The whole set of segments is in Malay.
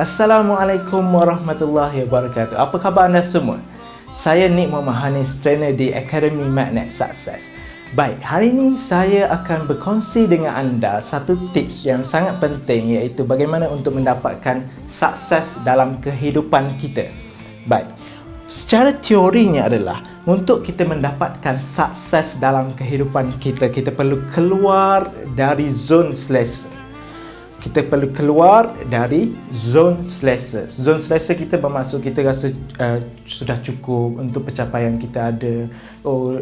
Assalamualaikum warahmatullahi wabarakatuh. Apa khabar anda semua? Saya Nik Muhammad Hanis, trainer di Academy Magnet Success. Baik, hari ini saya akan berkongsi dengan anda satu tips yang sangat penting, iaitu bagaimana untuk mendapatkan sukses dalam kehidupan kita. Baik, secara teorinya adalah untuk kita mendapatkan sukses dalam kehidupan kita, kita perlu keluar dari zon selesa. Kita perlu keluar dari zon selesa. Zon selesa kita bermaksud kita rasa sudah cukup untuk pencapaian kita ada,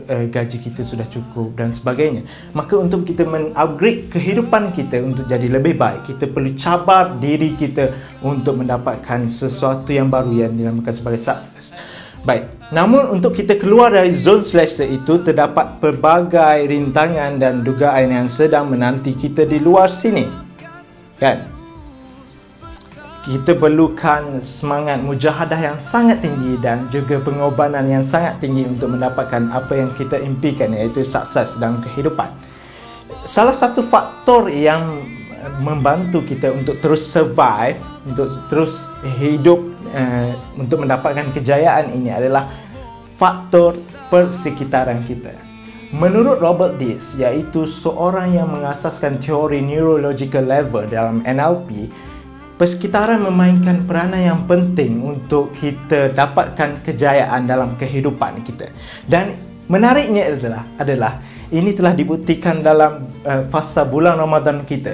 gaji kita sudah cukup dan sebagainya. Maka untuk kita men-upgrade kehidupan kita untuk jadi lebih baik, kita perlu cabar diri kita untuk mendapatkan sesuatu yang baru yang dinamakan sebagai sukses. Baik, namun untuk kita keluar dari zon selesa itu, terdapat pelbagai rintangan dan dugaan yang sedang menanti kita di luar sini. Kan? Kita perlukan semangat mujahadah yang sangat tinggi dan juga pengorbanan yang sangat tinggi untuk mendapatkan apa yang kita impikan, iaitu sukses dalam kehidupan. Salah satu faktor yang membantu kita untuk terus survive, untuk terus hidup, untuk mendapatkan kejayaan ini adalah faktor persekitaran kita. Menurut Robert Dilts, iaitu seorang yang mengasaskan teori neurological level dalam NLP, persekitaran memainkan peranan yang penting untuk kita dapatkan kejayaan dalam kehidupan kita. Dan menariknya adalah ini telah dibuktikan dalam fasa bulan Ramadan kita.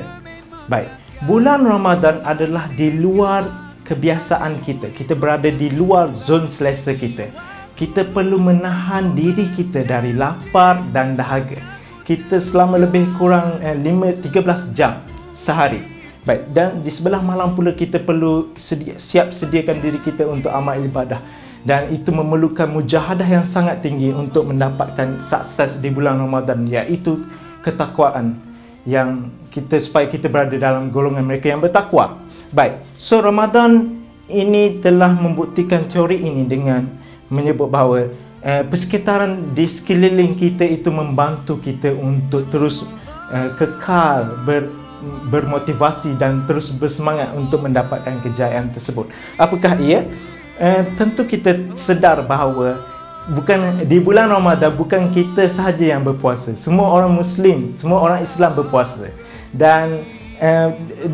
Baik, bulan Ramadan adalah di luar kebiasaan kita. Kita berada di luar zon selesa kita. Kita perlu menahan diri kita dari lapar dan dahaga. Kita selama lebih kurang 13 jam sehari. Baik, dan di sebelah malam pula kita perlu siap sediakan diri kita untuk amal ibadah. Dan itu memerlukan mujahadah yang sangat tinggi untuk mendapatkan sukses di bulan Ramadan, iaitu ketakwaan yang supaya kita berada dalam golongan mereka yang bertakwa. Baik, so Ramadan ini telah membuktikan teori ini dengan menyebut bahawa persekitaran di sekeliling kita itu membantu kita untuk terus kekal bermotivasi dan terus bersemangat untuk mendapatkan kejayaan tersebut. Apakah ia? Tentu kita sedar bahawa bukan di bulan Ramadan bukan kita sahaja yang berpuasa. Semua orang Muslim, semua orang Islam berpuasa. Dan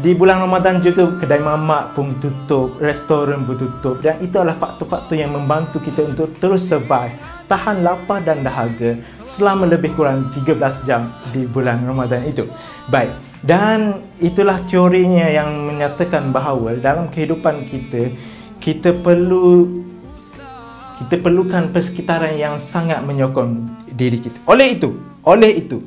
di bulan Ramadan juga kedai mamak pun tutup, restoran pun tutup, dan itu adalah faktor-faktor yang membantu kita untuk terus survive, tahan lapar dan dahaga selama lebih kurang 13 jam di bulan Ramadan itu. Baik, dan itulah teorinya yang menyatakan bahawa dalam kehidupan kita perlukan persekitaran yang sangat menyokong diri kita. Oleh itu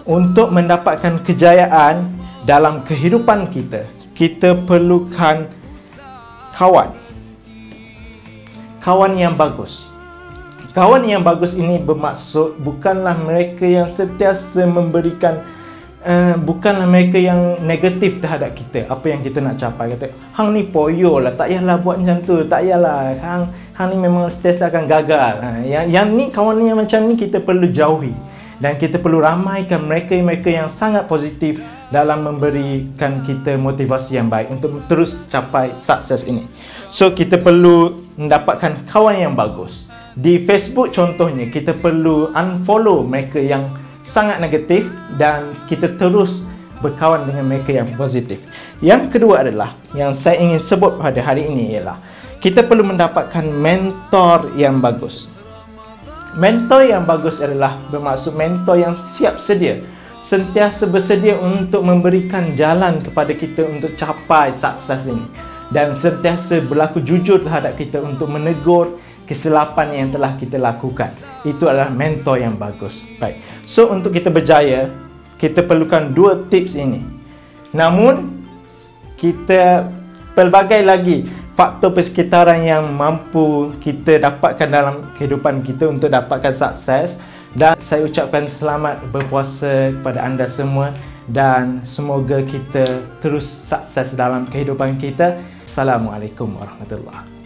untuk mendapatkan kejayaan dalam kehidupan kita, kita perlukan kawan yang bagus. Kawan yang bagus ini bermaksud bukanlah mereka yang sentiasa memberikan, bukanlah mereka yang negatif terhadap kita, apa yang kita nak capai. Kata, hang ni poyo lah, tak payahlah buat macam tu, tak payahlah, hang ni memang sentiasa akan gagal. Yang ni, kawan yang macam ni kita perlu jauhi. Dan kita perlu ramaikan mereka yang sangat positif dalam memberikan kita motivasi yang baik untuk terus capai sukses ini. So, kita perlu mendapatkan kawan yang bagus. Di Facebook contohnya, kita perlu unfollow mereka yang sangat negatif dan kita terus berkawan dengan mereka yang positif. Yang kedua adalah, yang saya ingin sebut pada hari ini ialah, kita perlu mendapatkan mentor yang bagus. Mentor yang bagus adalah bermaksud mentor yang siap sedia, sentiasa bersedia untuk memberikan jalan kepada kita untuk capai sukses ini, dan sentiasa berlaku jujur terhadap kita untuk menegur kesilapan yang telah kita lakukan. Itu adalah mentor yang bagus. Baik, so untuk kita berjaya, kita perlukan dua tips ini. Namun kita pelbagai lagi faktor persekitaran yang mampu kita dapatkan dalam kehidupan kita untuk dapatkan sukses. Dan saya ucapkan selamat berpuasa kepada anda semua, dan semoga kita terus sukses dalam kehidupan kita. Assalamualaikum warahmatullahi wabarakatuh.